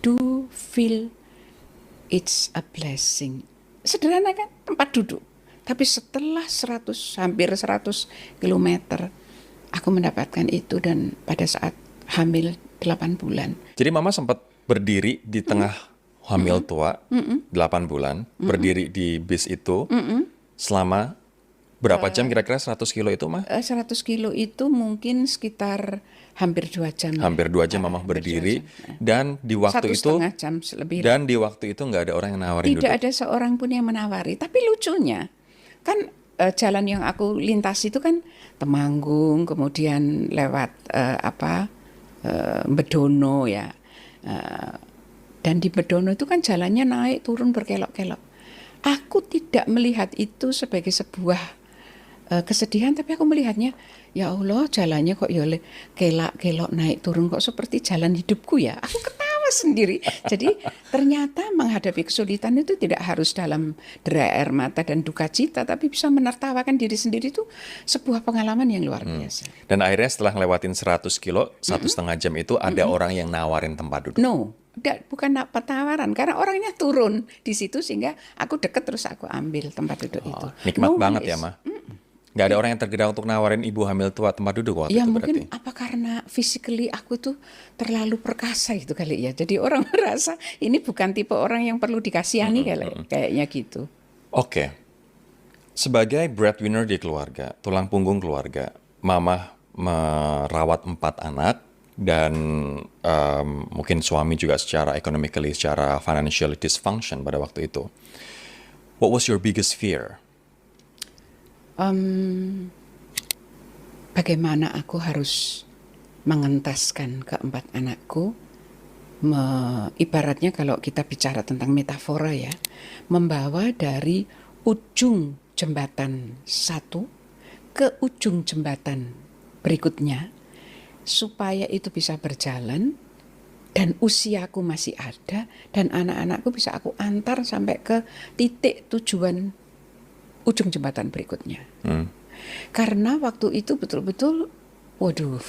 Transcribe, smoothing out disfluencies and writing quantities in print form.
do feel it's a blessing. Sederhana kan, tempat duduk. Tapi setelah hampir 100 kilometer, aku mendapatkan itu dan pada saat hamil 8 bulan. Jadi Mama sempat berdiri di tengah hamil tua, 8 bulan, berdiri di bis itu selama berapa jam kira-kira 100 kilo itu, Ma? 100 kilo itu mungkin sekitar hampir 2 jam. Hampir 2 jam Mama berdiri, dan di waktu itu 1,5 jam lebih. dan di waktu itu nggak ada orang yang nawarin Tidak duduk. ada seorang pun yang menawari. Tapi lucunya, kan jalan yang aku lintas itu kan Temanggung, kemudian lewat Bedono ya. Dan di Bedono itu kan jalannya naik turun berkelok-kelok. Aku tidak melihat itu sebagai sebuah kesedihan, tapi aku melihatnya, ya Allah, jalannya kok ya kelak-kelok naik turun, kok seperti jalan hidupku ya. Aku ketawa sendiri. Jadi ternyata menghadapi kesulitan itu tidak harus dalam derai air mata dan duka cita, tapi bisa menertawakan diri sendiri, itu sebuah pengalaman yang luar biasa. Dan akhirnya setelah ngelewatin 100 kilo, 1,5 jam itu ada orang yang nawarin tempat duduk. No, bukan penawaran, karena orangnya turun di situ sehingga aku deket terus aku ambil tempat duduk itu. Nikmat No, banget ya, yes. Ma. Nggak ada orang yang tergerak untuk nawarin ibu hamil tua tempat duduk waktu Ya itu mungkin berarti. apa karena physically aku tuh terlalu perkasa itu kali ya. Jadi orang merasa ini bukan tipe orang yang perlu dikasihani kayaknya gitu. Oke. Sebagai breadwinner di keluarga, tulang punggung keluarga, Mama merawat 4 anak, dan mungkin suami juga secara economically, secara financially dysfunction pada waktu itu. What was your biggest fear? Bagaimana aku harus mengentaskan keempat anakku, ibaratnya kalau kita bicara tentang metafora ya, membawa dari ujung jembatan satu ke ujung jembatan berikutnya, supaya itu bisa berjalan dan usiaku masih ada dan anak-anakku bisa aku antar sampai ke titik tujuan ujung jembatan berikutnya. Karena waktu itu betul-betul, waduh,